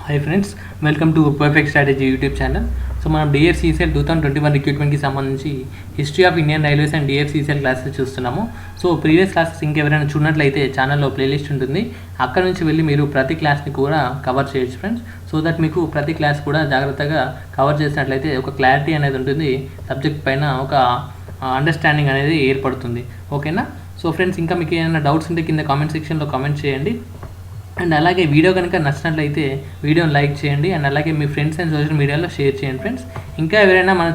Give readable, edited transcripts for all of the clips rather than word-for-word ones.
Hi friends, welcome to perfect strategy YouTube channel. So మనం DFCCIL 2021 రిక్రూట్మెంట్కి సంబంధించి history of Indian railways and DFCCIL classes చూస్తున్నాము. So previous classes ఇంకెవరైనా చూడనట్లయితే ఛానల్లో ప్లేలిస్ట్ ఉంటుంది, అక్కడ నుంచి వెళ్ళి మీరు ప్రతి క్లాస్ని కూడా కవర్ చేయొచ్చు ఫ్రెండ్స్. సో దట్ మీకు ప్రతి క్లాస్ కూడా జాగ్రత్తగా కవర్ చేసినట్లయితే ఒక క్లారిటీ అనేది ఉంటుంది, సబ్జెక్ట్ పైన ఒక అండర్స్టాండింగ్ అనేది ఏర్పడుతుంది. ఓకేనా? సో ఫ్రెండ్స్, ఇంకా మీకు ఏమైనా డౌట్స్ ఉంటే కింద కామెంట్ సెక్షన్లో కామెంట్ చేయండి. అండ్ అలాగే వీడియో కనుక నచ్చినట్లయితే వీడియోని లైక్ చేయండి. అండ్ అలాగే మీ ఫ్రెండ్స్ అండ్ సోషల్ మీడియాలో షేర్ చేయండి ఫ్రెండ్స్. ఇంకా ఎవరైనా మన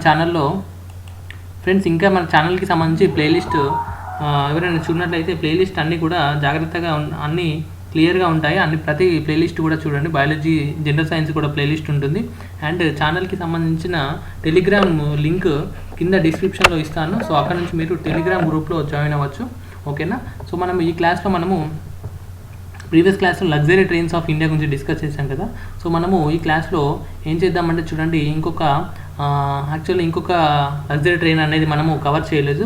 ఛానల్కి సంబంధించి ప్లేలిస్ట్ ఎవరైనా చూడనట్లయితే ప్లేలిస్ట్ అన్నీ కూడా జాగ్రత్తగా అన్నీ క్లియర్గా ఉంటాయి. ప్రతి ప్లేలిస్ట్ కూడా చూడండి. బయాలజీ, జనరల్ సైన్స్ కూడా ప్లేలిస్ట్ ఉంటుంది. అండ్ ఛానల్కి సంబంధించిన టెలిగ్రామ్ లింక్ కింద డిస్క్రిప్షన్లో ఇస్తాను. సో అక్కడ నుంచి మీరు టెలిగ్రామ్ గ్రూప్లో జాయిన్ అవ్వచ్చు. ఓకేనా? సో మనం ఈ క్లాస్లో ప్రీవియస్ క్లాస్లో లగ్జరీ ట్రైన్స్ ఆఫ్ ఇండియా గురించి డిస్కస్ చేశాం కదా. సో మనము ఈ క్లాస్లో ఏం చేద్దామంటే చూడండి, ఇంకొక లగ్జరీ ట్రైన్ అనేది మనము కవర్ చేయలేదు.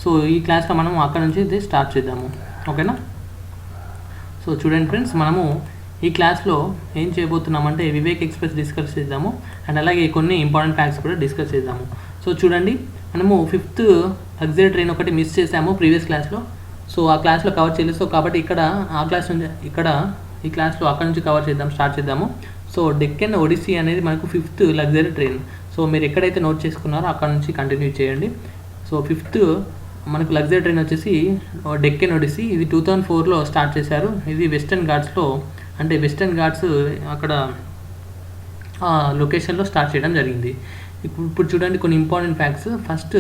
సో ఈ క్లాస్లో మనము అక్కడ నుంచి ఇది స్టార్ట్ చేద్దాము. ఓకేనా? సో చూడండి ఫ్రెండ్స్, మనము ఈ క్లాస్లో ఏం చేయబోతున్నామంటే వివేక్ ఎక్స్ప్రెస్ డిస్కస్ చేద్దాము. అండ్ అలాగే కొన్ని ఇంపార్టెంట్ ఫ్యాక్ట్స్ కూడా డిస్కస్ చేద్దాము. సో చూడండి, మనము 5th లగ్జరీ ట్రైన్ ఒకటి మిస్ చేసాము ప్రీవియస్ క్లాస్లో. సో ఆ క్లాస్లో కవర్ చేయలేదు. సో కాబట్టి ఈ క్లాస్లో అక్కడ నుంచి స్టార్ట్ చేద్దాము. సో డెక్కన్ ఒడిస్సీ అనేది మనకు 5th లగ్జరీ ట్రైన్. సో మీరు ఎక్కడైతే నోట్ చేసుకున్నారో అక్కడ నుంచి కంటిన్యూ చేయండి. సో 5th మనకు లగ్జరీ ట్రైన్ వచ్చేసి డెక్కన్ ఒడిస్సీ. ఇది 2004లో స్టార్ట్ చేశారు. ఇది వెస్టర్న్ ఘాట్స్ అక్కడ లొకేషన్లో స్టార్ట్ చేయడం జరిగింది. ఇప్పుడు చూడండి కొన్ని important facts. First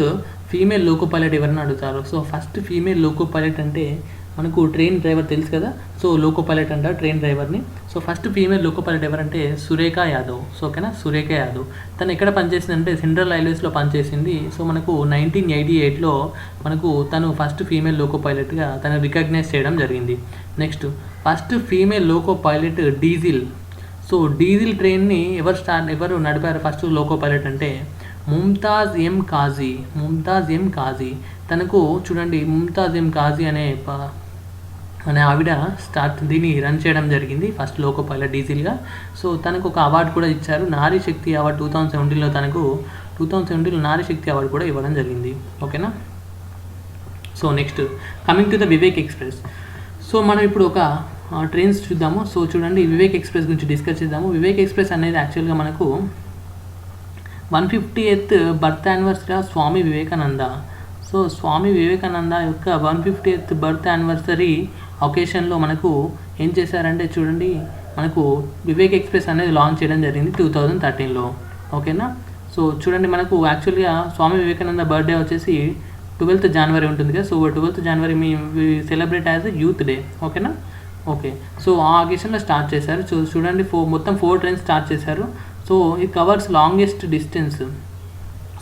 female loco pilot ఎవరిని అడుగుతారు. So first female loco pilot అంటే మనకు ట్రైన్ డ్రైవర్ తెలుసు కదా. సో లోకో పైలట్ అంటారు ట్రైన్ డ్రైవర్ని. So first female loco pilot ఎవరంటే సురేఖ యాదవ్. సో ఓకేనా, సురేఖ యాదవ్. తను ఎక్కడ పనిచేసిందంటే సెంట్రల్ రైల్వేస్లో పనిచేసింది. సో మనకు 1988లో తను ఫస్ట్ ఫీమేల్ లోకో పైలట్గా తను రికగ్నైజ్ చేయడం జరిగింది. Next first female loco pilot diesel. So diesel ట్రైన్ని ఎవరు నడిపారు ఫస్ట్ లోకో పైలట్ అంటే ముంతాజ్ ఎం కాజీ. తనకు చూడండి, ముంతాజ్ ఎం కాజీ అనే ఆవిడ దీన్ని రన్ చేయడం జరిగింది ఫస్ట్ లోకో పైలట్ డీజిల్గా. సో తనకు ఒక అవార్డు కూడా ఇచ్చారు, నారీ శక్తి అవార్డు. 2017లో నారీ శక్తి అవార్డు కూడా ఇవ్వడం జరిగింది. ఓకేనా? So next coming to the Vivek express. So మనం ఇప్పుడు ఒక ట్రైన్స్ చూద్దాము. సో చూడండి, వివేక్ ఎక్స్ప్రెస్ గురించి డిస్కస్ చేద్దాము. వివేక్ ఎక్స్ప్రెస్ అనేది యాక్చువల్గా మనకు 150th birth anniversary of Swami Vivekananda. So Swami Vivekananda యొక్క 150th బర్త్ యానివర్సరీ ఒకేషన్లో మనకు ఏం చేశారంటే చూడండి, మనకు వివేక్ ఎక్స్ప్రెస్ అనేది లాంచ్ చేయడం జరిగింది 2013లో. ఓకేనా? సో చూడండి, మనకు యాక్చువల్గా స్వామి వివేకానంద బర్త్డే వచ్చేసి 12th జనవరి ఉంటుంది కదా. సో 12th జనవరి సెలబ్రేట్ యాజ్ యూత్ డే. ఓకేనా? ఓకే. సో ఆ అకేషన్లో స్టార్ట్ చేశారు. చూడండి, మొత్తం 4 ట్రైన్స్ స్టార్ట్ చేశారు. సో ఇది కవర్స్ లాంగెస్ట్ డిస్టెన్స్.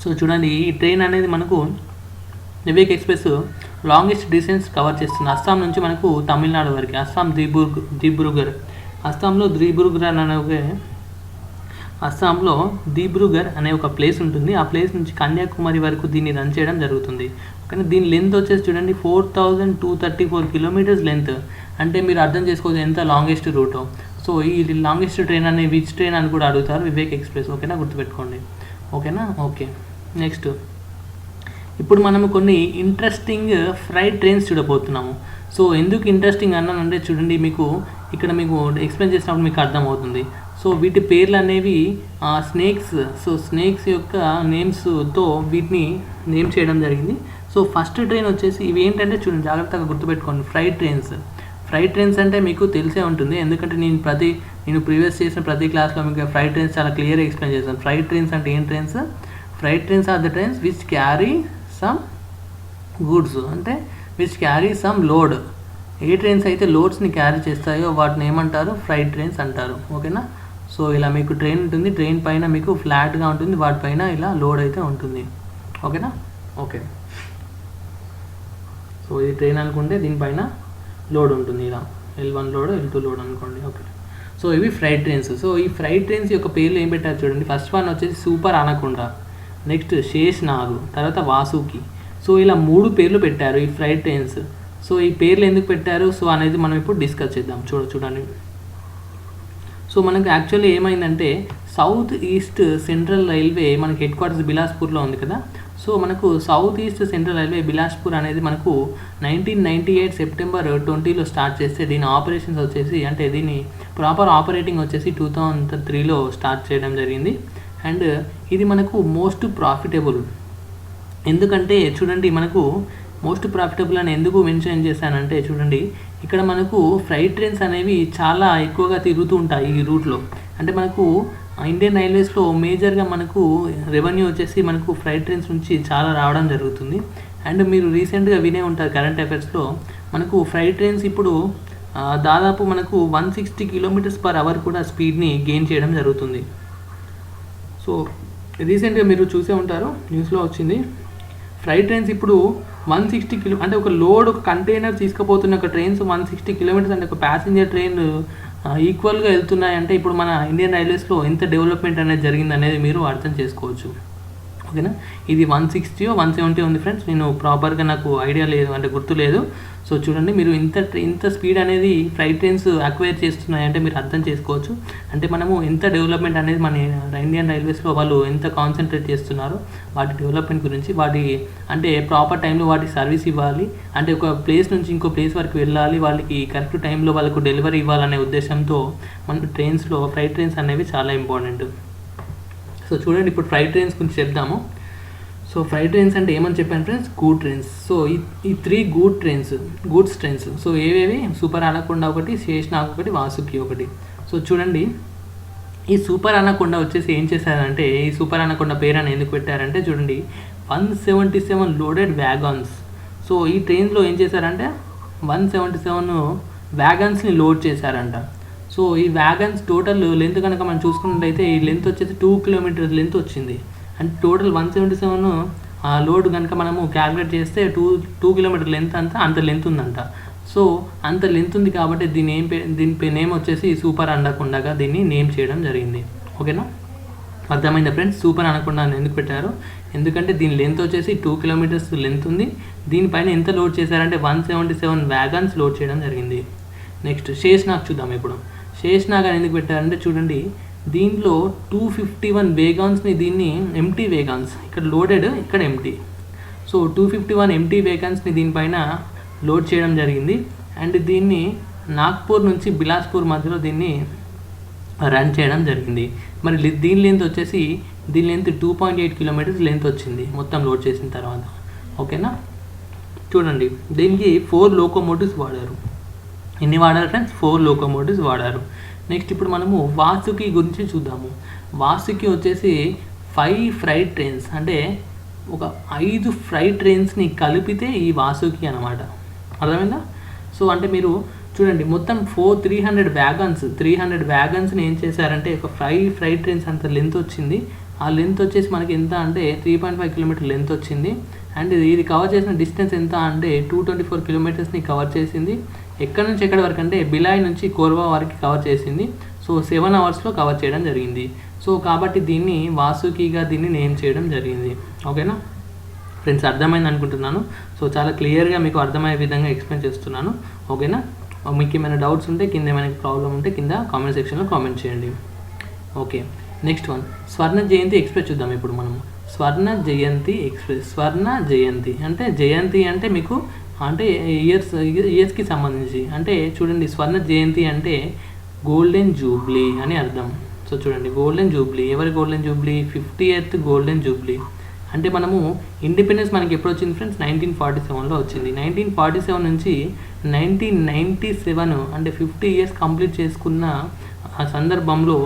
సో చూడండి, ఈ ట్రైన్ అనేది మనకు Vivek express longest distance cover చేస్తుంది. అస్సాం నుంచి మనకు తమిళనాడు వరకు. అస్సాంలో దిబ్రూగర్ అనే ఒక ప్లేస్ ఉంటుంది. ఆ ప్లేస్ నుంచి కన్యాకుమారి వరకు దీన్ని రన్ చేయడం జరుగుతుంది. కానీ దీని లెంత్ వచ్చేసి చూడండి 4234 కిలోమీటర్స్ లెంత్. అంటే మీరు అర్థం చేసుకోవచ్చు ఎంత లాంగెస్ట్ రూటో. సో ఈ లాంగెస్ట్ ట్రైన్ అనే విచ్ ట్రైన్ అని కూడా అడుగుతారు, వివేక్ ఎక్స్ప్రెస్. ఓకేనా? గుర్తుపెట్టుకోండి. ఓకేనా? ఓకే. నెక్స్ట్ ఇప్పుడు మనము కొన్ని ఇంట్రెస్టింగ్ ఫ్రైట్ ట్రైన్స్ చూడబోతున్నాము. సో ఎందుకు ఇంట్రెస్టింగ్ అన్నానంటే చూడండి, మీకు ఎక్స్ప్లెయిన్ చేసినప్పుడు మీకు అర్థమవుతుంది. సో వీటి పేర్లు అనేవి స్నేక్స్. సో స్నేక్స్ యొక్క నేమ్స్తో వీటిని నేమ్ చేయడం జరిగింది. సో ఫస్ట్ ట్రైన్ వచ్చేసి ఇవి ఏంటంటే చూడండి, జాగ్రత్తగా గుర్తుపెట్టుకోండి. ఫ్రైట్ ట్రైన్స్ అంటే మీకు తెలిసే ఉంటుంది, ఎందుకంటే నేను ప్రీవియస్ చేసిన ప్రతి క్లాస్లో మీకు ఫ్రైట్ ట్రైన్స్ చాలా క్లియర్గా ఎక్స్ప్లెయిన్ చేశాను. ఫ్రైట్ ట్రైన్స్ అంటే ఏం trains? Freight trains are the trains which carry some goods, అంటే విచ్ క్యారీ సమ్ లోడ్. ఏ ట్రైన్స్ అయితే లోడ్స్ని క్యారీ చేస్తాయో వాటిని ఏమంటారు? ఫ్రైట్ ట్రైన్స్ అంటారు. ఓకేనా? సో ఇలా మీకు ట్రైన్ ఉంటుంది, ట్రైన్ పైన మీకు ఫ్లాట్గా ఉంటుంది, వాటిపైన ఇలా లోడ్ అయితే ఉంటుంది. ఓకేనా? ఓకే. సో ఇది ట్రైన్ అనుకుంటే దీనిపైన లోడ్ ఉంటుంది, ఇలా L1 లోడ్, L2 లోడ్ అనుకోండి. ఓకే. సో ఇవి ఫ్రైట్ ట్రైన్స్. సో ఈ ఫ్రైట్ ట్రైన్స్ యొక్క పేర్లు ఏం పెట్టారు చూడండి. ఫస్ట్ వన్ వచ్చేసి super anaconda, next Shesh Nag, తర్వాత వాసుకి. సో ఇలా 3 పేర్లు పెట్టారు ఈ ఫ్రైట్ ట్రైన్స్. సో ఈ పేర్లు ఎందుకు పెట్టారు సో అనేది మనం ఇప్పుడు డిస్కస్ చేద్దాం. చూడండి, సో మనకు యాక్చువల్లీ ఏమైందంటే సౌత్ ఈస్ట్ సెంట్రల్ రైల్వే మనకి హెడ్ క్వార్టర్స్ బిలాస్పూర్లో ఉంది కదా. సో మనకు south east central railway Bilaspur అనేది మనకు 1998 సెప్టెంబర్ 20లో స్టార్ట్ చేస్తే దీని ఆపరేషన్స్ వచ్చేసి అంటే దీని ప్రాపర్ ఆపరేటింగ్ వచ్చేసి 2003లో స్టార్ట్ చేయడం జరిగింది. అండ్ ఇది మనకు మోస్ట్ ప్రాఫిటబుల్. ఎందుకంటే చూడండి మనకు మోస్ట్ ప్రాఫిటబుల్ అని ఎందుకు మెన్షన్ చేశానంటే చూడండి ఇక్కడ మనకు ఫ్రైట్ ట్రైన్స్ అనేవి చాలా ఎక్కువగా తిరుగుతూ ఉంటాయి ఈ రూట్లో. అంటే మనకు ఇండియన్ రైల్వేస్లో మేజర్గా మనకు రెవెన్యూ వచ్చేసి మనకు ఫ్రైట్ ట్రైన్స్ నుంచి చాలా రావడం జరుగుతుంది. అండ్ మీరు రీసెంట్గా వినే ఉంటారు కరెంట్ అఫైర్స్లో మనకు ఫ్రైట్ ట్రైన్స్ ఇప్పుడు దాదాపు మనకు 160 km/h కూడా స్పీడ్ని గెయిన్ చేయడం జరుగుతుంది. సో రీసెంట్గా మీరు చూసే ఉంటారు న్యూస్లో వచ్చింది ఫ్రైట్ ట్రైన్స్ ఇప్పుడు 160 km అంటే ఒక లోడ్ ఒక కంటైనర్ తీసుకుపోతున్న ఒక ట్రైన్స్ 160 km అంటే ఒక ప్యాసింజర్ ట్రైన్ ఈక్వల్గా వెళ్తున్నాయి అంటే ఇప్పుడు మన ఇండియన్ రైల్వేస్లో ఎంత డెవలప్మెంట్ అనేది జరిగింది అనేది మీరు అర్థం చేసుకోవచ్చు. ఓకేనా, ఇది 160 or 170 ఉంది ఫ్రెండ్స్, నేను ప్రాపర్గా నాకు ఐడియా లేదు అంటే గుర్తు లేదు. సో చూడండి మీరు ఇంత స్పీడ్ అనేది ఫ్లైట్ ట్రైన్స్ అక్వైర్ చేస్తున్నాయి అంటే మీరు అర్థం చేసుకోవచ్చు. అంటే మనము ఎంత డెవలప్మెంట్ అనేది మన ఇండియన్ రైల్వేస్లో వాళ్ళు ఎంత కాన్సన్ట్రేట్ చేస్తున్నారో వాటి డెవలప్మెంట్ గురించి, వాటి అంటే ప్రాపర్ టైంలో వాటి సర్వీస్ ఇవ్వాలి, అంటే ఒక ప్లేస్ నుంచి ఇంకో ప్లేస్ వరకు వెళ్ళాలి, వాళ్ళకి కరెక్ట్ టైంలో వాళ్ళకు డెలివరీ ఇవ్వాలనే ఉద్దేశంతో మనకు ట్రైన్స్లో ఫ్లైట్ ట్రైన్స్ అనేవి చాలా ఇంపార్టెంట్. సో చూడండి ఇప్పుడు ఫ్లైట్ ట్రైన్స్ గురించి చెప్దాము. సో ఫ్లైట్ ట్రైన్స్ అంటే ఏమని చెప్పాను ఫ్రెండ్స్, గూడ్ ట్రైన్స్. సో ఈ 3 గూడ్స్ ట్రైన్స్ సో ఏవేవి, సూపర్ అనకొండ ఒకటి, శేషనాగ్ ఒకటి, వాసుకి ఒకటి. సో చూడండి ఈ సూపర్ అనకొండ వచ్చేసి ఏం చేశారంటే, ఈ సూపర్ అనకొండ పేరు అని ఎందుకు పెట్టారంటే చూడండి 177 లోడెడ్ వ్యాగన్స్. సో ఈ ట్రైన్లో ఏం చేశారంటే 177 వ్యాగన్స్ని లోడ్ చేశారంట. సో ఈ వ్యాగన్స్ టోటల్ లెంత్ కనుక మనం చూసుకున్నట్లయితే ఈ లెంత్ వచ్చేసి 2 kilometers లెంత్ వచ్చింది. అంటే టోటల్ 177 లోడ్ కనుక మనము క్యాలిక్యులేట్ చేస్తే 2 kilometer లెంత్ అంత లెంత్ ఉందంట. సో అంత లెంత్ ఉంది కాబట్టి దీని నేమ్ వచ్చేసి సూపర్ అనకొండగా దీన్ని నేమ్ చేయడం జరిగింది. ఓకేనా, అర్థమైందా ఫ్రెండ్స్ సూపర్ అనకొండ అని ఎందుకు పెట్టారు, ఎందుకంటే దీని లెంత్ వచ్చేసి 2 kilometers లెంత్ ఉంది. దీనిపైన ఎంత లోడ్ చేశారంటే 177 వ్యాగన్స్ లోడ్ చేయడం జరిగింది. నెక్స్ట్ శేషనాగ్ చూద్దాం. ఇప్పుడు శేషనాగ్ అని ఎందుకు పెట్టారంటే చూడండి దీంట్లో 251 వేగాన్స్ని, దీన్ని ఎంటీ వేగాన్స్, ఇక్కడ లోడెడ్ ఇక్కడ ఎంటీ. సో 251 ఎంటీ వేగాన్స్ని దీనిపైన లోడ్ చేయడం జరిగింది. అండ్ దీన్ని నాగ్పూర్ నుంచి బిలాస్పూర్ మధ్యలో దీన్ని రన్ చేయడం జరిగింది. మరి దీని లెంత్ వచ్చేసి 2.8 kilometers లెంత్ వచ్చింది మొత్తం లోడ్ చేసిన తర్వాత. ఓకేనా, చూడండి దీనికి 4 locomotives వాడారు. ఎన్ని వాడారు ఫ్రెండ్స్, 4 locomotives వాడారు. నెక్స్ట్ ఇప్పుడు మనము వాసుకి గురించి చూద్దాము. వాసుకి వచ్చేసి 5 ఫ్రైట్ ట్రైన్స్, అంటే ఒక 5 ఫ్రైట్ ట్రైన్స్ని కలిపితే ఈ వాసుకి అనమాట. అర్థమైందా? సో అంటే మీరు చూడండి మొత్తం 300 వ్యాగన్స్ని ఏం చేశారంటే ఒక 5 ఫ్రైట్ ట్రైన్స్ అంత లెంత్ వచ్చింది. ఆ లెంత్ వచ్చేసి మనకి ఎంత అంటే 3.5 kilometer లెంత్ వచ్చింది. అండ్ ఇది కవర్ చేసిన డిస్టెన్స్ ఎంత అంటే 224 kilometersని కవర్ చేసింది. ఎక్కడి నుంచి ఎక్కడి వరకు అంటే బిలాయ్ నుంచి కోర్వా వరకు కవర్ చేసింది. సో 7 hours కవర్ చేయడం జరిగింది. సో కాబట్టి దీన్ని వాసుకిగా దీన్ని నేమ్ చేయడం జరిగింది. ఓకేనా ఫ్రెండ్స్, అర్థమైంది అనుకుంటున్నాను. సో చాలా క్లియర్గా మీకు అర్థమయ్యే విధంగా ఎక్స్ప్లెయిన్ చేస్తున్నాను. ఓకేనా, మీకు ఏమైనా డౌట్స్ ఉంటే కింద ఏమైనా ప్రాబ్లం ఉంటే కింద కామెంట్ సెక్షన్లో కామెంట్ చేయండి. Okay, next one Swarna Jayanti express చూద్దాం. ఇప్పుడు మనము స్వర్ణ జయంతి ఎక్స్ప్రెస్. స్వర్ణ జయంతి అంటే జయంతి అంటే మీకు అంటే ఇయర్స్కి సంబంధించి, అంటే చూడండి స్వర్ణ జయంతి అంటే గోల్డెన్ జూబ్లీ అని అర్థం. సో చూడండి గోల్డెన్ జూబ్లీ, ఎవరి golden Jubilee, 50th golden jubilee. అంటే మనము ఇండిపెండెన్స్ మనకి ఎప్పుడు వచ్చింది ఫ్రెండ్స్, 1947లో వచ్చింది. 1947 నుంచి 1997 అంటే 50 years కంప్లీట్ చేసుకున్న ఆ సందర్భంలో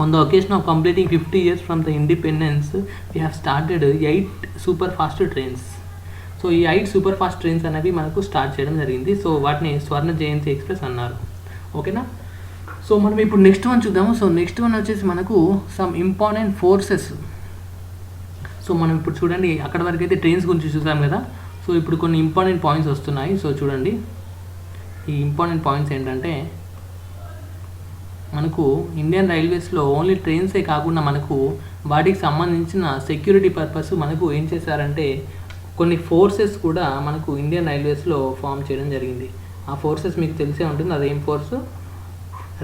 on the occasion of completing 50 years from the independence we have started 8 super fast trains. So ఈ 8 సూపర్ ఫాస్ట్ ట్రైన్స్ అనేవి మనకు స్టార్ట్ చేయడం జరిగింది. సో వాటిని స్వర్ణ జయంతి ఎక్స్ప్రెస్ అన్నారు. ఓకేనా, సో మనం ఇప్పుడు నెక్స్ట్ వన్ చూద్దాము. సో నెక్స్ట్ వన్ వచ్చేసి మనకు సమ్ ఇంపార్టెంట్ ఫోర్సెస్. సో మనం ఇప్పుడు చూడండి అక్కడ వరకు అయితే ట్రైన్స్ గురించి చూసాం కదా. సో ఇప్పుడు కొన్ని ఇంపార్టెంట్ పాయింట్స్ వస్తున్నాయి. సో చూడండి ఈ ఇంపార్టెంట్ పాయింట్స్ ఏంటంటే మనకు ఇండియన్ రైల్వేస్లో ఓన్లీ ట్రైన్సే కాకుండా మనకు వాటికి సంబంధించిన సెక్యూరిటీ పర్పస్ మనకు ఏం చేశారంటే కొన్ని ఫోర్సెస్ కూడా మనకు ఇండియన్ రైల్వేస్లో ఫామ్ చేయడం జరిగింది. ఆ ఫోర్సెస్ మీకు తెలిసే ఉంటుంది, అదేం ఫోర్సు,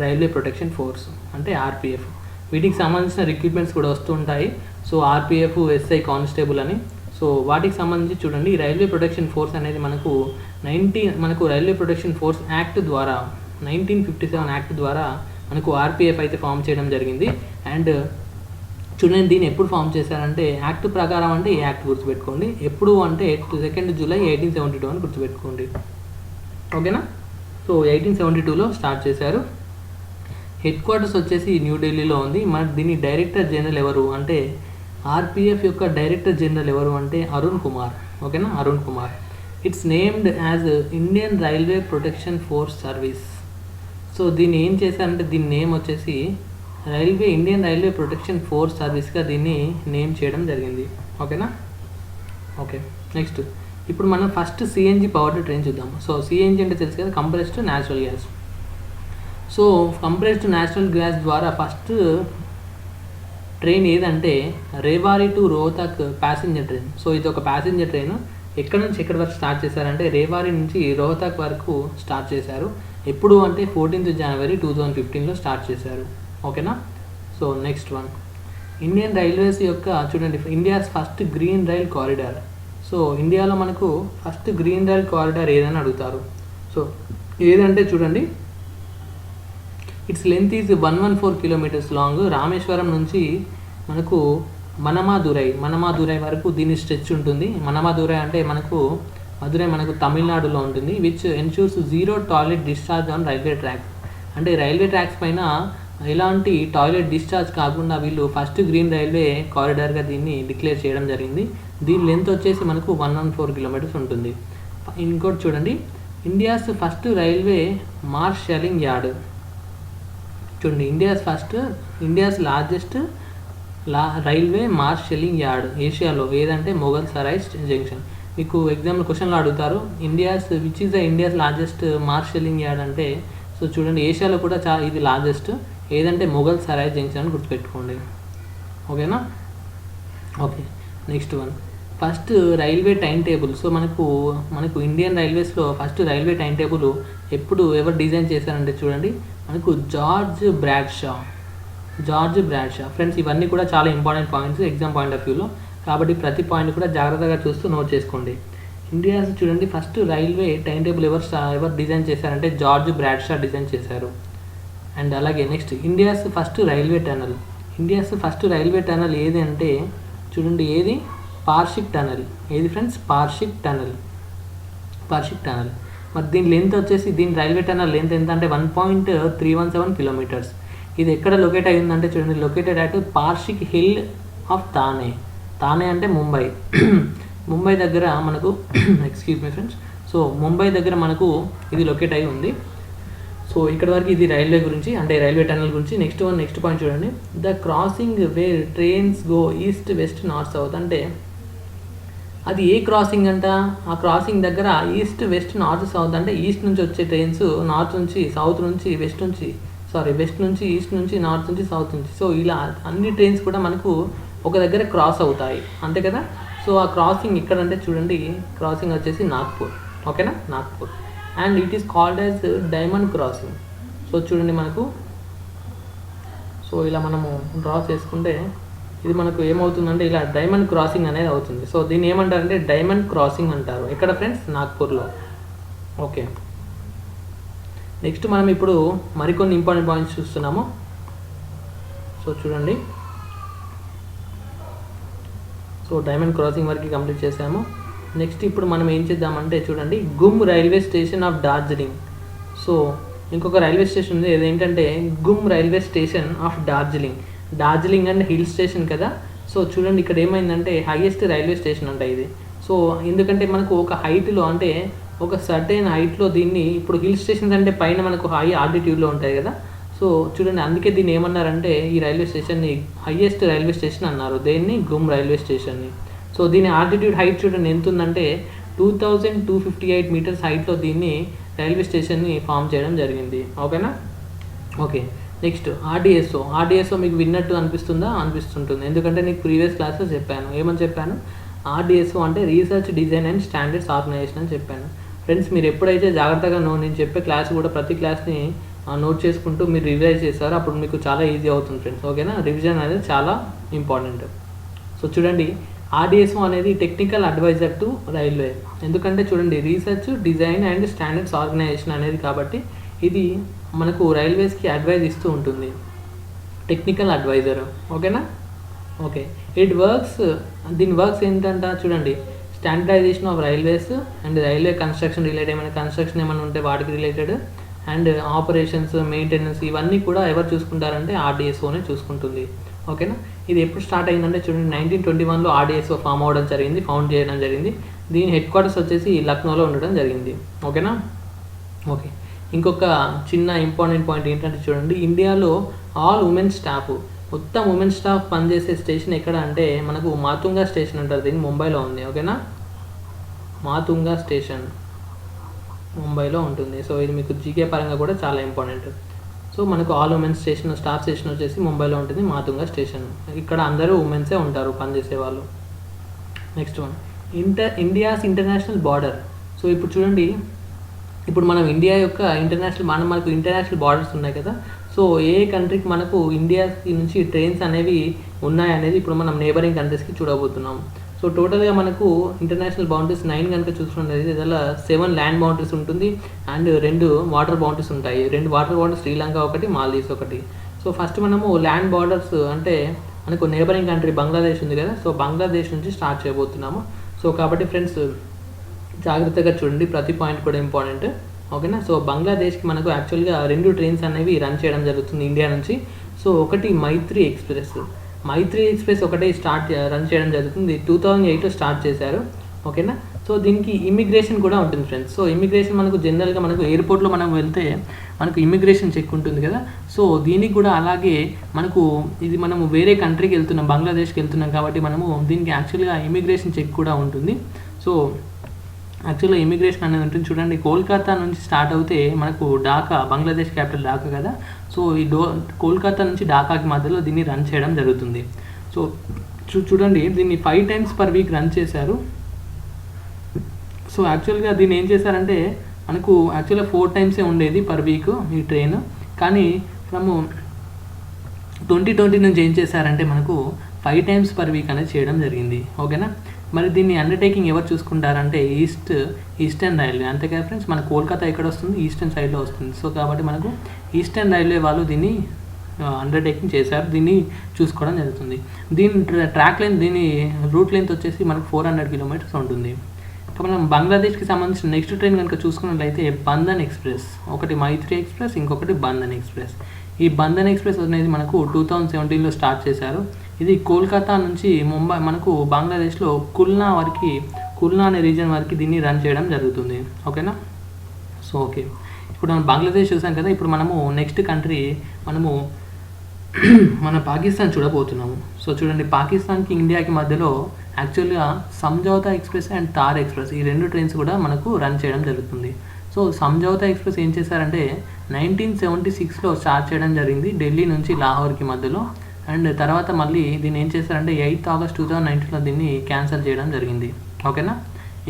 రైల్వే ప్రొటెక్షన్ ఫోర్స్ అంటే ఆర్పిఎఫ్. వీటికి సంబంధించిన రిక్రూట్మెంట్స్ కూడా వస్తూ ఉంటాయి. సో ఆర్పిఎఫ్, ఎస్ఐ కానిస్టేబుల్ అని. సో వాటికి సంబంధించి చూడండి, ఈ రైల్వే ప్రొటెక్షన్ ఫోర్స్ అనేది మనకు రైల్వే ప్రొటెక్షన్ ఫోర్స్ యాక్ట్ ద్వారా 1957 యాక్ట్ ద్వారా మనకు ఆర్పిఎఫ్ అయితే ఫామ్ చేయడం జరిగింది. అండ్ చూడండి, దీన్ని ఎప్పుడు ఫామ్ చేశారంటే యాక్ట్ ప్రకారం అంటే ఈ యాక్ట్ గుర్తుపెట్టుకోండి. ఎప్పుడు అంటే 2 జూలై 1872 అని గుర్తుపెట్టుకోండి. ఓకేనా? సో 1872లో స్టార్ట్ చేశారు. హెడ్ క్వార్టర్స్ వచ్చేసి న్యూఢిల్లీలో ఉంది. మన దీని డైరెక్టర్ జనరల్ ఎవరు అంటే ఆర్పిఎఫ్ యొక్క డైరెక్టర్ జనరల్ ఎవరు అంటే అరుణ్ కుమార్. ఓకేనా? Arun Kumar. It's named as Indian railway protection force service. So దీన్ని ఏం చేశారంటే దీని నేమ్ వచ్చేసి ఇండియన్ రైల్వే ప్రొటెక్షన్ ఫోర్స్ సర్వీస్గా దీన్ని నేమ్ చేయడం జరిగింది. ఓకేనా? ఓకే, నెక్స్ట్ ఇప్పుడు మనం ఫస్ట్ సిఎన్జి పవర్డ్ ట్రైన్ చూద్దాం. సో సిఎన్జి అంటే తెలుసు కదా, compressed natural gas. So compressed natural gas ద్వారా ఫస్ట్ ట్రైన్ ఏదంటే Rewari to Rohtak passenger train. So ఇది ఒక ప్యాసింజర్ ట్రైన్. ఎక్కడి నుంచి ఎక్కడి వరకు స్టార్ట్ చేశారంటే రేవారి నుంచి రోహతక్ వరకు స్టార్ట్ చేశారు. ఎప్పుడు అంటే 14th జనవరి 2015లో స్టార్ట్ చేశారు. ఓకేనా? So next one, Indian railways యొక్క చూడండి, India's first green rail corridor. So ఇండియాలో మనకు ఫస్ట్ గ్రీన్ రైల్ కారిడార్ ఏదని అడుగుతారు. సో ఏదంటే చూడండి, it's length is 114 kilometres long. Rameswaram నుంచి మనకు మనమాదురై వరకు దీని స్ట్రెచ్ ఉంటుంది. మనమాదురై అంటే మదురై మనకు తమిళనాడులో ఉంటుంది. Which ensures 0 toilet discharge on railway track. అంటే రైల్వే ట్రాక్స్ పైన ఎలాంటి టాయిలెట్ డిశ్చార్జ్ కాకుండా వీళ్ళు ఫస్ట్ గ్రీన్ రైల్వే కారిడార్గా దీన్ని డిక్లేర్ చేయడం జరిగింది. దీని లెంత్ వచ్చేసి మనకు 114 కిలోమీటర్స్ ఉంటుంది. ఇంకోటి చూడండి, India's first railway marshalling yard. చూడండి, India's largest railway marshalling yard ఏషియాలో ఏదంటే మొఘల్ సరాయ్ జంక్షన్. మీకు ఎగ్జామ్లో క్వశ్చన్లో అడుగుతారు, which is the India's largest marshalling yard అంటే, సో చూడండి ఏషియాలో కూడా ఇది లార్జెస్ట్ ఏదంటే మొఘల్ సరాయ్ జంక్షన్ అని గుర్తుపెట్టుకోండి. ఓకేనా? Okay, next one, first railway time table. So మనకు ఇండియన్ రైల్వేస్లో ఫస్ట్ రైల్వే టైం టేబుల్ ఎవరు డిజైన్ చేశారంటే చూడండి, మనకు జార్జ్ బ్రాడ్షా. ఫ్రెండ్స్, ఇవన్నీ కూడా చాలా important points exam point of వ్యూలో, కాబట్టి ప్రతి పాయింట్ కూడా జాగ్రత్తగా చూస్తూ నోట్ చేసుకోండి. ఇండియాస్ చూడండి ఫస్ట్ రైల్వే టైం టేబుల్ ఎవరు డిజైన్ చేశారంటే జార్జ్ బ్రాడ్షా డిజైన్ చేశారు. అండ్ అలాగే next, India's first railway tunnel ఏది అంటే చూడండి, ఏది పార్షిక్ టనల్. ఏది ఫ్రెండ్స్? పార్షిక్ టనల్. మరి దీని లెంత్ వచ్చేసి, దీని రైల్వే టనల్ లెంత్ ఎంత అంటే 1.317 కిలోమీటర్స్. ఇది ఎక్కడ లొకేట్ అయ్యిందంటే చూడండి, లొకేటెడ్ అట్ పార్షిక్ హిల్ ఆఫ్ తానే అంటే ముంబై దగ్గర మనకు excuse me friends. So Mumbai దగ్గర మనకు ఇది లొకేట్ అయి ఉంది. సో ఇక్కడ వరకు ఇది రైల్వే గురించి, అంటే రైల్వే టనల్ గురించి. నెక్స్ట్ పాయింట్ చూడండి, the crossing where trains go east west north south. అంటే అది ఏ క్రాసింగ్ అంట, ఆ క్రాసింగ్ దగ్గర ఈస్ట్ వెస్ట్ నార్త్ సౌత్ అంటే ఈస్ట్ నుంచి వచ్చే ట్రైన్స్ నార్త్ నుంచి సౌత్ నుంచి వెస్ట్ నుంచి ఈస్ట్ నుంచి నార్త్ నుంచి సౌత్ నుంచి. సో ఇలా అన్ని ట్రైన్స్ కూడా మనకు ఒక దగ్గర క్రాస్ అవుతాయి, అంతే కదా. సో ఆ క్రాసింగ్ ఎక్కడంటే చూడండి, క్రాసింగ్ వచ్చేసి నాగ్పూర్. ఓకేనా? Nagpur. And it is called as diamond crossing. So చూడండి మనకు, సో ఇలా మనము డ్రా చేసుకుంటే ఇది మనకు ఏమవుతుందంటే ఇలా డైమండ్ క్రాసింగ్ అనేది అవుతుంది. సో దీన్ని ఏమంటారంటే డైమండ్ క్రాసింగ్ అంటారు. ఎక్కడ ఫ్రెండ్స్? నాగ్పూర్లో. ఓకే, నెక్స్ట్ మనం ఇప్పుడు మరికొన్ని ఇంపార్టెంట్ పాయింట్స్ చూస్తున్నాము. సో చూడండి, సో డైమండ్ క్రాసింగ్ వరకు కంప్లీట్ చేసాము. నెక్స్ట్ ఇప్పుడు మనం ఏం చేద్దామంటే చూడండి, Ghum railway station of Darjeeling. So ఇంకొక రైల్వే స్టేషన్ ఉంది, ఏదేంటంటే Ghum railway station of Darjeeling and hill station కదా. సో చూడండి ఇక్కడ ఏమైందంటే హైయెస్ట్ రైల్వే స్టేషన్ అంట ఇది. సో ఎందుకంటే మనకు ఒక హైట్లో, అంటే ఒక సర్టెన్ హైట్లో దీన్ని, ఇప్పుడు హిల్ స్టేషన్స్ అంటే పైన మనకు హై ఆల్టిట్యూడ్లో ఉంటాయి కదా. సో చూడండి అందుకే దీన్ని ఏమన్నారంటే ఈ రైల్వే స్టేషన్ని హైయెస్ట్ రైల్వే స్టేషన్ అన్నారు, దేన్ని? గుమ్ రైల్వే స్టేషన్ని. సో దీని ఆల్టిట్యూడ్ హైట్ చూడండి ఎంత ఉందంటే 2258 మీటర్స్ హైట్లో దీన్ని రైల్వే స్టేషన్ని ఫామ్ చేయడం జరిగింది. ఓకేనా? ఓకే, నెక్స్ట్ ఆర్డిఎస్ఓ మీకు విన్నట్టు అనిపిస్తుంటుంది, ఎందుకంటే నీకు ప్రీవియస్ క్లాసెస్ చెప్పాను. ఏమని చెప్పాను? ఆర్డిఎస్ఓ అంటే research design and standards organisation అని చెప్పాను. ఫ్రెండ్స్, మీరు ఎప్పుడైతే జాగ్రత్తగా నేను చెప్పే క్లాస్ కూడా ప్రతి క్లాస్ని నోట్ చేసుకుంటూ మీరు రివైజ్ చేస్తారు, అప్పుడు మీకు చాలా ఈజీ అవుతుంది ఫ్రెండ్స్. ఓకేనా, రివిజన్ అనేది చాలా ఇంపార్టెంట్. సో చూడండి, ఆర్డిఎస్ఓ అనేది టెక్నికల్ అడ్వైజర్ టు రైల్వే. ఎందుకంటే చూడండి, research, design and standards organisation అనేది కాబట్టి ఇది మనకు రైల్వేస్కి అడ్వైజ్ ఇస్తూ ఉంటుంది, టెక్నికల్ అడ్వైజర్. ఓకేనా, ఓకే. దీని వర్క్స్ ఏంటంట చూడండి, standardisation of railways and railway construction related, ఏమైనా కన్స్ట్రక్షన్ ఏమైనా ఉంటే వాటికి రిలేటెడ్, అండ్ ఆపరేషన్స్, మెయింటెనెన్స్, ఇవన్నీ కూడా ఎవరు చూసుకుంటారంటే ఆర్డిఎస్ఓనే చూసుకుంటుంది. ఓకేనా, ఇది ఎప్పుడు స్టార్ట్ అయిందంటే చూడండి, 1921లో ఆర్డిఎస్ఓ ఫామ్ అవ్వడం జరిగింది, ఫౌండ్ చేయడం జరిగింది. దీని హెడ్ క్వార్టర్స్ వచ్చేసి లక్నోలో ఉండడం జరిగింది. ఓకేనా, ఓకే. ఇంకొక చిన్న ఇంపార్టెంట్ పాయింట్ ఏంటంటే చూడండి, ఇండియాలో ఆల్ ఉమెన్ స్టాఫ్, మొత్తం ఉమెన్ స్టాఫ్ పనిచేసే స్టేషన్ ఎక్కడ అంటే మనకు మాతుంగా స్టేషన్ అంటారు, దీన్ని ముంబైలో ఉంది. ఓకేనా, మాతుంగా స్టేషన్ ముంబైలో ఉంటుంది. సో ఇది మీకు జీకే పరంగా కూడా చాలా ఇంపార్టెంట్. సో మనకు all women's station, staff station వచ్చేసి ముంబైలో ఉంటుంది, మాతుంగా స్టేషన్. ఇక్కడ అందరూ ఉమెన్సే ఉంటారు పనిచేసే వాళ్ళు. Next one, India's international border. So ఇప్పుడు చూడండి, ఇప్పుడు మనం ఇండియా యొక్క మనకు ఇంటర్నేషనల్ బార్డర్స్ ఉన్నాయి కదా. సో ఏ కంట్రీకి మనకు ఇండియా నుంచి ట్రైన్స్ అనేవి ఉన్నాయనేది ఇప్పుడు మనం నేబరింగ్ కంట్రీస్కి చూడబోతున్నాం. సో టోటల్గా మనకు ఇంటర్నేషనల్ బౌండరీస్ 9 కనుక చూసుకున్నట్లయితే ఇదిలా 7 ల్యాండ్ బౌండరీస్ ఉంటుంది అండ్ 2 వాటర్ బౌండరీస్ ఉంటాయి. 2 వాటర్ బౌండరీస్ శ్రీలంక ఒకటి, మాల్దీవ్స్ ఒకటి. సో ఫస్ట్ మనము ల్యాండ్ బార్డర్స్ అంటే మనకు నేబరింగ్ కంట్రీ బంగ్లాదేశ్ ఉంది కదా. సో బంగ్లాదేశ్ నుంచి స్టార్ట్ చేయబోతున్నాము. సో కాబట్టి ఫ్రెండ్స్ జాగ్రత్తగా చూడండి, ప్రతి పాయింట్ కూడా ఇంపార్టెంట్. ఓకేనా, సో బంగ్లాదేశ్కి మనకు యాక్చువల్గా 2 ట్రైన్స్ అనేవి రన్ చేయడం జరుగుతుంది ఇండియా నుంచి. సో ఒకటి మైత్రి ఎక్స్ప్రెస్ ఒకటి రన్ చేయడం జరుగుతుంది. 2008లో స్టార్ట్ చేశారు. ఓకేనా, సో దీనికి ఇమిగ్రేషన్ కూడా ఉంటుంది ఫ్రెండ్స్. సో ఇమిగ్రేషన్ మనకు జనరల్గా మనకు ఎయిర్పోర్ట్లో మనం వెళ్తే మనకు ఇమిగ్రేషన్ చెక్ ఉంటుంది కదా. సో దీనికి కూడా అలాగే మనము వేరే కంట్రీకి వెళ్తున్నాం, బంగ్లాదేశ్కి వెళ్తున్నాం కాబట్టి మనము దీనికి యాక్చువల్గా ఇమిగ్రేషన్ చెక్ కూడా ఉంటుంది. సో యాక్చువల్గా ఇమిగ్రేషన్ అనేది ఉంటుంది చూడండి, కోల్కతా నుంచి స్టార్ట్ అవుతే మనకు ఢాకా, బంగ్లాదేశ్ క్యాపిటల్ ఢాకా కదా. సో ఈ కోల్కతా నుంచి ఢాకాకి మధ్యలో దీన్ని రన్ చేయడం జరుగుతుంది. సో చూడండి, దీన్ని 5 times per week రన్ చేశారు. సో యాక్చువల్గా దీన్ని ఏం చేశారంటే మనకు యాక్చువల్గా 4 times ఉండేది పర్ వీక్ ఈ ట్రైన్, కానీ మనము 2020 నుంచి ఏం చేశారంటే మనకు 5 times per week అనేది చేయడం జరిగింది. ఓకేనా, మరి దీన్ని అండర్టేకింగ్ ఎవరు చూసుకుంటారంటే ఈస్టర్న్ రైల్వే. అంతే కదా ఫ్రెండ్స్, మన కోల్కతా ఎక్కడ వస్తుంది, ఈస్టర్న్ సైడ్లో వస్తుంది. సో కాబట్టి మనకు ఈస్టర్న్ రైల్వే వాళ్ళు దీన్ని అండర్టేకింగ్ చేశారు, దీన్ని చూసుకోవడం జరుగుతుంది. దీని రూట్ లెంత్ వచ్చేసి మనకు 400 kilometers ఉంటుంది. మనం బంగ్లాదేశ్కి సంబంధించిన నెక్స్ట్ ట్రైన్ కనుక చూసుకున్నట్లయితే బంధన్ ఎక్స్ప్రెస్, ఒకటి మైత్రి ఎక్స్ప్రెస్, ఇంకొకటి బంధన్ ఎక్స్ప్రెస్. ఈ బంధన్ ఎక్స్ప్రెస్ అనేది మనకు 2017లో స్టార్ట్ చేశారు. ఇది కోల్కతా నుంచి ముంబై, మనకు బంగ్లాదేశ్లో కుల్నా అనే రీజన్ వరకు దీన్ని రన్ చేయడం జరుగుతుంది. ఓకేనా, సో ఓకే, ఇప్పుడు మనం బంగ్లాదేశ్ చూసాం కదా. ఇప్పుడు మనము నెక్స్ట్ కంట్రీ మన పాకిస్తాన్ చూడబోతున్నాము. సో చూడండి, పాకిస్తాన్కి ఇండియాకి మధ్యలో యాక్చువల్గా Samjhauta express and tar express, ఈ 2 ట్రైన్స్ కూడా మనకు రన్ చేయడం జరుగుతుంది. సో సంజౌతా ఎక్స్ప్రెస్ ఏం చేశారంటే 1976లో స్టార్ట్ చేయడం జరిగింది, ఢిల్లీ నుంచి లాహోర్కి మధ్యలో. అండ్ తర్వాత మళ్ళీ దీన్ని ఏం చేశారంటే 8th August 2019లో దీన్ని క్యాన్సిల్ చేయడం జరిగింది. ఓకేనా,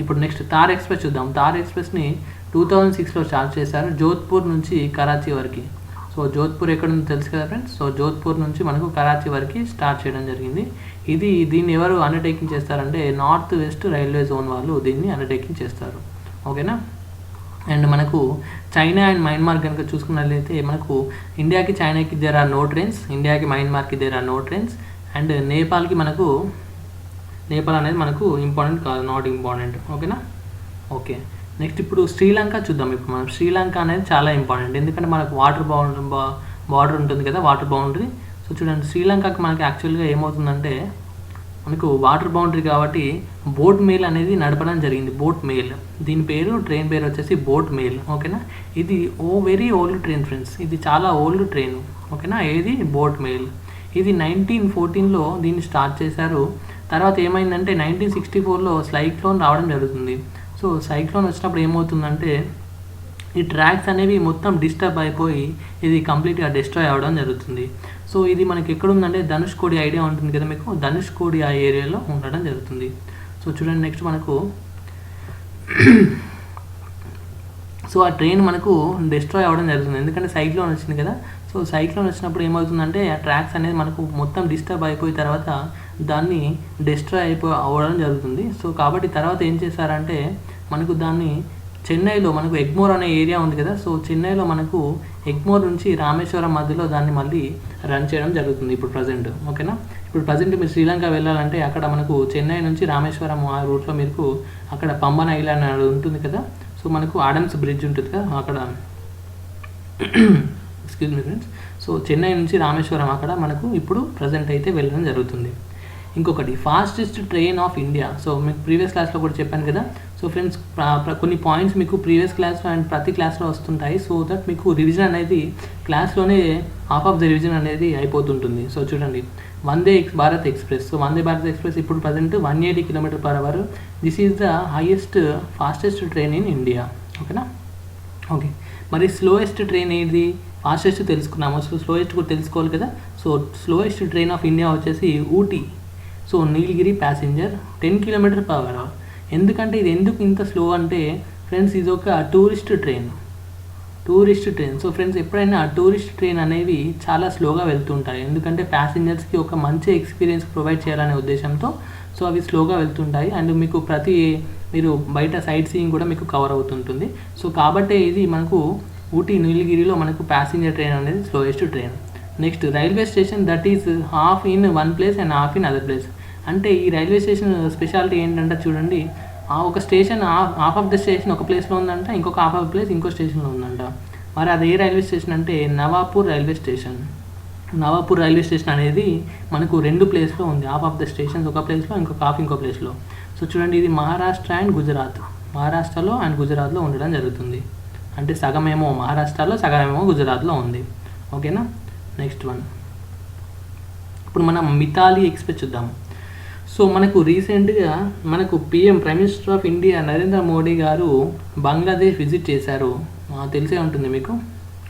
ఇప్పుడు నెక్స్ట్ తార్ ఎక్స్ప్రెస్ చూద్దాం. తార్ ఎక్స్ప్రెస్ని 2006లో స్టార్ట్ చేశారు, జోధ్పూర్ నుంచి కరాచీ వరకు. సో జోధ్పూర్ ఎక్కడ ఉందో తెలుసు కదా ఫ్రెండ్స్. సో జోధ్పూర్ నుంచి మనకు కరాచీ వరకు స్టార్ట్ చేయడం జరిగింది. దీన్ని ఎవరు అండర్టేకింగ్ చేస్తారంటే నార్త్ వెస్ట్ రైల్వే జోన్ వాళ్ళు దీన్ని అండర్టేకింగ్ చేస్తారు. ఓకేనా, అండ్ మనకు చైనా అండ్ మయన్మార్ కనుక చూసుకున్నట్లయితే మనకు ఇండియాకి చైనాకి దేర్ ఆర్ నో ట్రైన్స్, ఇండియాకి మయన్మార్కి there are no trains. And Nepal అనేది మనకు ఇంపార్టెంట్ కాదు, నాట్ ఇంపార్టెంట్. ఓకేనా, ఓకే. నెక్స్ట్ ఇప్పుడు శ్రీలంక చూద్దాం. ఇప్పుడు మనం శ్రీలంక అనేది చాలా ఇంపార్టెంట్, ఎందుకంటే మనకు వాటర్ బార్డర్ ఉంటుంది కదా, వాటర్ బౌండరీ. సో చూడండి, శ్రీలంకకి మనకి యాక్చువల్గా ఏమవుతుందంటే మనకు వాటర్ బౌండరీ కాబట్టి బోట్ మెయిల్ అనేది నడపడం జరిగింది. బోట్ మెయిల్ దీని ట్రైన్ పేరు వచ్చేసి బోట్ మెయిల్. ఓకేనా, ఇది వెరీ ఓల్డ్ ట్రైన్ ఫ్రెండ్స్, ఇది చాలా ఓల్డ్ ట్రైన్. ఓకేనా, ఏది బోట్ మెయిల్. ఇది 1914లో దీన్ని స్టార్ట్ చేశారు. తర్వాత ఏమైందంటే 1964లో సైక్లోన్ రావడం జరుగుతుంది. సో సైక్లోన్ వచ్చినప్పుడు ఏమవుతుందంటే ఈ ట్రాక్స్ అనేవి మొత్తం డిస్టర్బ్ అయిపోయి ఇది కంప్లీట్గా డిస్ట్రాయ్ అవ్వడం జరుగుతుంది. సో ఇది మనకి ఎక్కడ ఉందంటే ధనుష్కోడి ఐడియా ఉంటుంది కదా మీకు, ధనుష్కోడి ఆ ఏరియాలో ఉండడం జరుగుతుంది. సో చూడండి, నెక్స్ట్ మనకు సో ఆ ట్రైన్ మనకు డిస్ట్రాయ్ అవ్వడం జరుగుతుంది, ఎందుకంటే సైక్లోన్ వచ్చింది కదా. సో సైక్లోన్ వచ్చినప్పుడు ఏమవుతుందంటే ఆ ట్రాక్స్ అనేది మనకు మొత్తం డిస్టర్బ్ అయిపోయిన తర్వాత దాన్ని డిస్ట్రాయ్ అవ్వడం జరుగుతుంది. సో కాబట్టి తర్వాత ఏం చేశారంటే మనకు దాన్ని చెన్నైలో మనకు ఎగ్మోర్ అనే ఏరియా ఉంది కదా, సో చెన్నైలో మనకు ఎగ్మోర్ నుంచి రామేశ్వరం మధ్యలో దాన్ని మళ్ళీ రన్ చేయడం జరుగుతుంది ఇప్పుడు ప్రజెంట్. ఓకేనా, ఇప్పుడు ప్రజెంట్ మీరు శ్రీలంక వెళ్ళాలంటే అక్కడ మనకు చెన్నై నుంచి రామేశ్వరం ఆ రూట్లో మీకు అక్కడ పంబన్ ఐలాండ్ అనేది ఉంటుంది కదా, సో మనకు ఆడమ్స్ బ్రిడ్జ్ ఉంటుంది కదా అక్కడ, excuse me friends. So Chennai నుంచి రామేశ్వరం అక్కడ మనకు ఇప్పుడు ప్రజెంట్ అయితే వెళ్ళడం జరుగుతుంది. ఇంకొకటి fastest train of India. So మీకు ప్రీవియస్ క్లాస్లో కూడా చెప్పాను కదా. సో ఫ్రెండ్స్ కొన్ని పాయింట్స్ మీకు ప్రీవియస్ క్లాస్లో అండ్ ప్రతి క్లాస్లో వస్తుంటాయి, సో దట్ మీకు రివిజన్ అనేది క్లాస్లోనే హాఫ్ ఆఫ్ ద రివిజన్ అనేది అయిపోతుంటుంది. సో చూడండి, Vande Bharat express. So Vande Bharat express ఇప్పుడు present 180 km/h. This is the highest fastest train in India. ఓకేనా, ఓకే. మరి స్లోయెస్ట్ ట్రైన్ ఏది, ఫాస్టెస్ట్ తెలుసుకున్నాము, సో స్లోయెస్ట్ కూడా తెలుసుకోవాలి కదా. So slowest train of India వచ్చేసి ఊటీ. సో నీలగిరి ప్యాసింజర్ 10 km/h. ఎందుకంటే ఇది ఎందుకు ఇంత స్లో అంటే ఫ్రెండ్స్, ఇది ఒక టూరిస్ట్ ట్రైన్. సో ఫ్రెండ్స్, ఎప్పుడైనా టూరిస్ట్ ట్రైన్ అనేవి చాలా స్లోగా వెళ్తుంటాయి, ఎందుకంటే ప్యాసింజర్స్కి ఒక మంచి ఎక్స్పీరియన్స్ ప్రొవైడ్ చేయాలనే ఉద్దేశంతో సో అవి స్లోగా వెళ్తుంటాయి. అండ్ మీకు మీరు బయట సైట్ సీయింగ్ కూడా మీకు కవర్ అవుతుంటుంది. సో కాబట్టి ఇది మనకు ఊటీ నీలగిరిలో మనకు ప్యాసింజర్ ట్రైన్ అనేది slowest train. Next railway station that is half in one place and half in other place. అంటే ఈ రైల్వే స్టేషన్ స్పెషాలిటీ ఏంటంటే చూడండి, ఆ ఒక station half of the station ఒక ప్లేస్లో ఉందంట, ఇంకొక హాఫ్ ఆఫ్ ప్లేస్ ఇంకో స్టేషన్లో ఉందంట. మరి అది ఏ రైల్వే స్టేషన్ అంటే Navapur railway station. Navapur railway station అనేది మనకు 2 ప్లేస్లో ఉంది, హాఫ్ ఆఫ్ ద స్టేషన్స్ ఒక ప్లేస్లో, ఇంకొక హాఫ్ ఇంకో ప్లేస్లో. సో చూడండి, ఇది మహారాష్ట్ర అండ్ గుజరాత్, మహారాష్ట్రలో అండ్ గుజరాత్లో ఉండడం జరుగుతుంది. అంటే సగమేమో మహారాష్ట్రలో, సగమేమో గుజరాత్లో ఉంది. ఓకేనా, నెక్స్ట్ వన్. ఇప్పుడు మనం మితాలి ఎక్స్ప్రెస్ చూద్దాం. సో మనకు రీసెంట్గా మనకు prime minister of India Narendra Modi గారు బంగ్లాదేశ్ విజిట్ చేశారు, తెలిసే ఉంటుంది మీకు.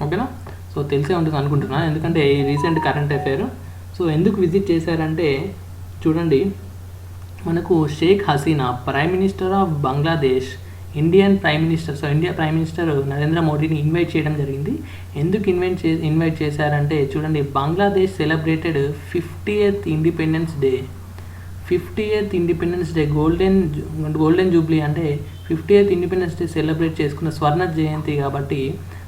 ఓకేనా, సో తెలిసే ఉంటుంది అనుకుంటున్నాను, ఎందుకంటే ఈ రీసెంట్ కరెంట్ అఫైర్. సో ఎందుకు విజిట్ చేశారంటే చూడండి, మనకు Sheikh Hasina prime minister of Bangladesh Indian prime minister, so India prime minister Narendra మోడీని ఇన్వైట్ చేయడం జరిగింది. ఎందుకు ఇన్వైట్ చేశారంటే చూడండి, Bangladesh celebrated 50th independence day. 50th independence day golden jubilee, అంటే 50th ఇండిపెండెన్స్ డే సెలబ్రేట్ చేసుకున్న స్వర్ణ జయంతి కాబట్టి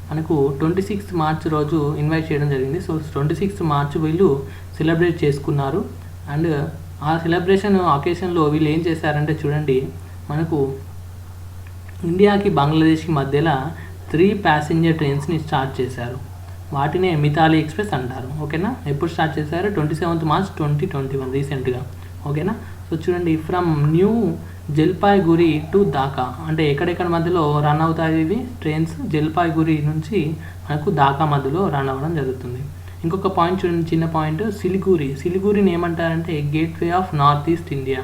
మనకు 26th మార్చ్ రోజు ఇన్వైట్ చేయడం జరిగింది. సో 26th మార్చ్ వీళ్ళు సెలబ్రేట్ చేసుకున్నారు. అండ్ ఆ సెలబ్రేషన్ అకేషన్లో వీళ్ళు ఏం చేశారంటే చూడండి, మనకు ఇండియాకి బంగ్లాదేశ్కి మధ్యలో 3 ప్యాసింజర్ ట్రైన్స్ని స్టార్ట్ చేశారు. వాటినే మితాలి ఎక్స్ప్రెస్ అంటారు. ఓకేనా, ఎప్పుడు స్టార్ట్ చేశారు? 27th మార్చ్ 2021, రీసెంట్గా. ఓకేనా, సో చూడండి, from new Jalpaiguri to Dhaka, అంటే ఎక్కడెక్కడ మధ్యలో రన్ అవుతాయి ఇవి ట్రైన్స్, జల్పాయ్గురి నుంచి మనకు ఢాకా మధ్యలో రన్ అవ్వడం జరుగుతుంది. ఇంకొక పాయింట్ చూడండి, చిన్న పాయింట్, సిలిగురిని ఏమంటారంటే gateway of north east India.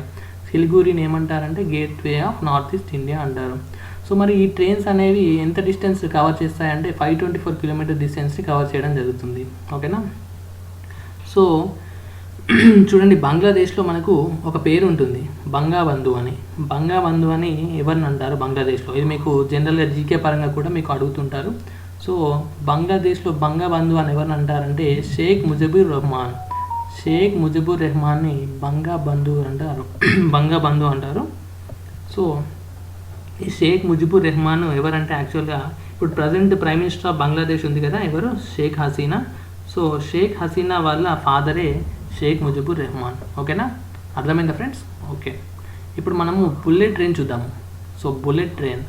సిలిగురిని ఏమంటారంటే gateway of north east India అంటారు. సో మరి ఈ ట్రైన్స్ అనేవి ఎంత డిస్టెన్స్ కవర్ చేస్తాయంటే 524 km డిస్టెన్స్ని కవర్ చేయడం జరుగుతుంది. ఓకేనా, సో చూడండి, బంగ్లాదేశ్లో మనకు ఒక పేరు ఉంటుంది బంగాబంధు అని. బంగాబంధు అని ఎవరిని అంటారు బంగ్లాదేశ్లో? ఇది మీకు జనరల్గా జీకే పరంగా కూడా మీకు అడుగుతుంటారు. సో బంగ్లాదేశ్లో బంగాబంధు అని ఎవరిని అంటారంటే షేక్ ముజిబుర్ రెహమాన్ని బంగాబంధు అంటారు. సో ఈ షేక్ ముజిబుర్ రెహమాన్ ఎవరంటే యాక్చువల్గా ఇప్పుడు present prime minister of Bangladesh ఉంది కదా, ఎవరు? షేక్ హసీనా. సో షేక్ హసీనా వాళ్ళ ఫాదరే షేక్ ముజిబుర్ రెహమాన్. ఓకేనా, అర్థమైందా ఫ్రెండ్స్? ఓకే, ఇప్పుడు మనము బుల్లెట్ ట్రైన్ చూద్దాము. సో బుల్లెట్ ట్రైన్,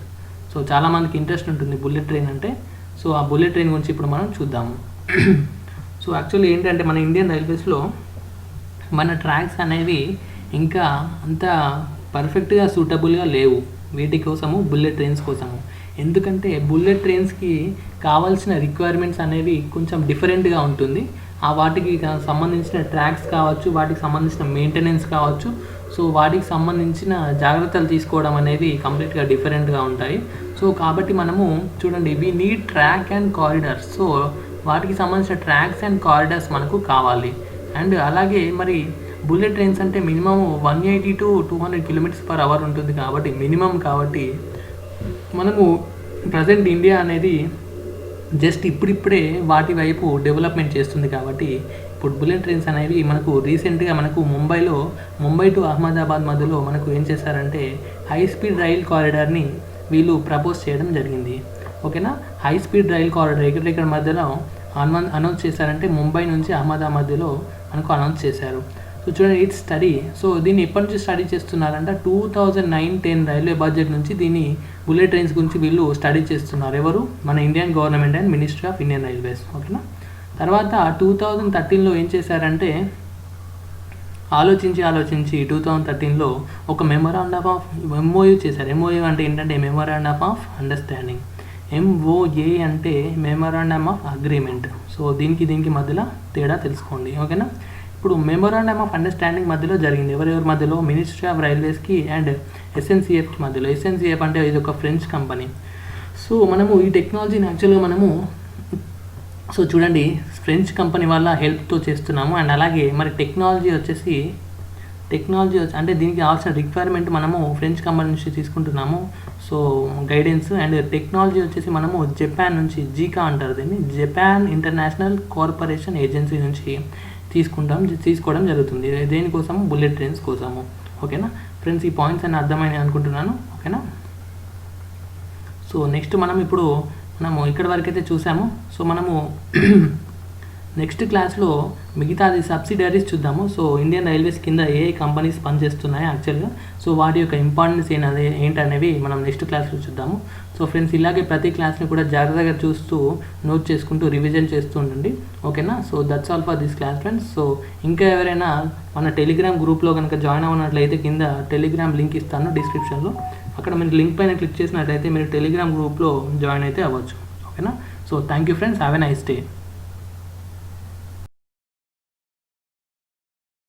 సో చాలామందికి ఇంట్రెస్ట్ ఉంటుంది బుల్లెట్ ట్రైన్ అంటే. సో ఆ బుల్లెట్ ట్రైన్ గురించి ఇప్పుడు మనం చూద్దాము. సో యాక్చువల్లీ ఏంటంటే మన ఇండియన్ రైల్వేస్లో మన ట్రాక్స్ అనేవి ఇంకా అంత పర్ఫెక్ట్గా సూటబుల్గా లేవు వీటి కోసము, బుల్లెట్ ట్రైన్స్ కోసము. ఎందుకంటే బుల్లెట్ ట్రైన్స్కి కావాల్సిన రిక్వైర్మెంట్స్ అనేవి కొంచెం డిఫరెంట్గా ఉంటుంది. ఆ వాటికి సంబంధించిన ట్రాక్స్ కావచ్చు, వాటికి సంబంధించిన మెయింటెనెన్స్ కావచ్చు, సో వాటికి సంబంధించిన జాగ్రత్తలు తీసుకోవడం అనేవి కంప్లీట్గా డిఫరెంట్గా ఉంటాయి. సో కాబట్టి మనము చూడండి, we need track and corridors. So వాటికి సంబంధించిన ట్రాక్స్ అండ్ కారిడార్స్ మనకు కావాలి. అండ్ అలాగే మరి బుల్లెట్ ట్రైన్స్ అంటే మినిమం 180 to 200 km/h ఉంటుంది కాబట్టి మినిమం, కాబట్టి మనము ప్రజెంట్ ఇండియా అనేది జస్ట్ ఇప్పుడిప్పుడే వాటి వైపు డెవలప్మెంట్ చేస్తుంది కాబట్టి ఇప్పుడు బుల్లెట్ ట్రైన్స్ అనేవి మనకు రీసెంట్గా మనకు ముంబై టు అహ్మదాబాద్ మధ్యలో మనకు ఏం చేశారంటే హై స్పీడ్ రైల్ కారిడార్ని వీళ్ళు ప్రపోజ్ చేయడం జరిగింది. ఓకేనా, హై స్పీడ్ రైల్ కారిడార్ ఎక్కడెక్కడ మధ్యలో అనౌన్స్ చేశారంటే ముంబై నుంచి అహ్మదాబాద్ మధ్యలో మనకు అనౌన్స్ చేశారు. సో చూడండి, ఇట్స్ స్టడీ. సో దీన్ని ఎప్పటి నుంచి స్టడీ చేస్తున్నారంటే 2009-10 రైల్వే బడ్జెట్ నుంచి దీన్ని బుల్లెట్ ట్రైన్స్ గురించి వీళ్ళు స్టడీ చేస్తున్నారు. ఎవరు? మన Indian government and ministry of Indian railways. ఓకేనా, తర్వాత 2013లో ఏం చేశారంటే ఆలోచించి 2013లో ఒక మెమోరాండమ్ ఆఫ్ ఎంఓయూ చేశారు. ఎంఓయూ అంటే ఏంటంటే మెమోరాండమ్ ఆఫ్ అండర్స్టాండింగ్. ఎంఓఏ అంటే మెమోరాండమ్ ఆఫ్ అగ్రిమెంట్. సో దీనికి మధ్యలో తేడా తెలుసుకోండి. ఓకేనా, ఇప్పుడు మెమోరాండమ్ ఆఫ్ అండర్స్టాండింగ్ మధ్యలో జరిగింది. ఎవరెవరి మధ్యలో? మినిస్ట్రీ ఆఫ్ రైల్వేస్కి అండ్ ఎస్ఎన్సిఎఫ్కి మధ్యలో. ఎస్ఎన్సిఎఫ్ అంటే ఇది ఒక ఫ్రెంచ్ కంపెనీ. సో మనము ఈ టెక్నాలజీని యాక్చువల్గా సో చూడండి, ఫ్రెంచ్ కంపెనీ వాళ్ళ హెల్ప్తో చేస్తున్నాము. అండ్ అలాగే మరి టెక్నాలజీ అంటే దీనికి కావాల్సిన రిక్వైర్మెంట్ మనము ఫ్రెంచ్ కంపెనీ నుంచి తీసుకుంటున్నాము. సో గైడెన్స్ అండ్ టెక్నాలజీ వచ్చేసి మనము జపాన్ నుంచి, జీకా అంటారు దీన్ని, జపాన్ ఇంటర్నేషనల్ కార్పొరేషన్ ఏజెన్సీ నుంచి తీసుకోవడం జరుగుతుంది. దేనికోసము? బుల్లెట్ ట్రైన్స్ కోసము. ఓకేనా ఫ్రెండ్స్, ఈ పాయింట్స్ అన్ని అర్థమైనాయి అనుకుంటున్నాను. ఓకేనా, సో నెక్స్ట్ మనము ఇక్కడి వరకు అయితే చూసాము. సో మనము నెక్స్ట్ క్లాస్లో మిగతాది సబ్సిడరీస్ చూద్దాము. సో ఇండియన్ రైల్వేస్ కింద ఏ కంపెనీస్ పనిచేస్తున్నాయి యాక్చువల్గా, సో వాటి యొక్క ఇంపార్టెన్స్ ఏంటనేవి మనం నెక్స్ట్ క్లాస్లో చూద్దాము. సో ఫ్రెండ్స్, ఇలాగే ప్రతి క్లాస్ని కూడా జాగ్రత్తగా చూస్తూ నోట్ చేసుకుంటూ రివిజన్ చేస్తూ ఉండండి. ఓకేనా, so that's all for this class friends. So ఇంకా ఎవరైనా మన టెలిగ్రామ్ గ్రూప్లో కనుక జాయిన్ అవ్వనట్లయితే కింద టెలిగ్రామ్ లింక్ ఇస్తాను డిస్క్రిప్షన్లో. అక్కడ మీరు లింక్ పైన క్లిక్ చేసినట్లయితే మీరు టెలిగ్రామ్ గ్రూప్లో జాయిన్ అయితే అవ్వచ్చు. ఓకేనా, so thank you friends, have a nice day.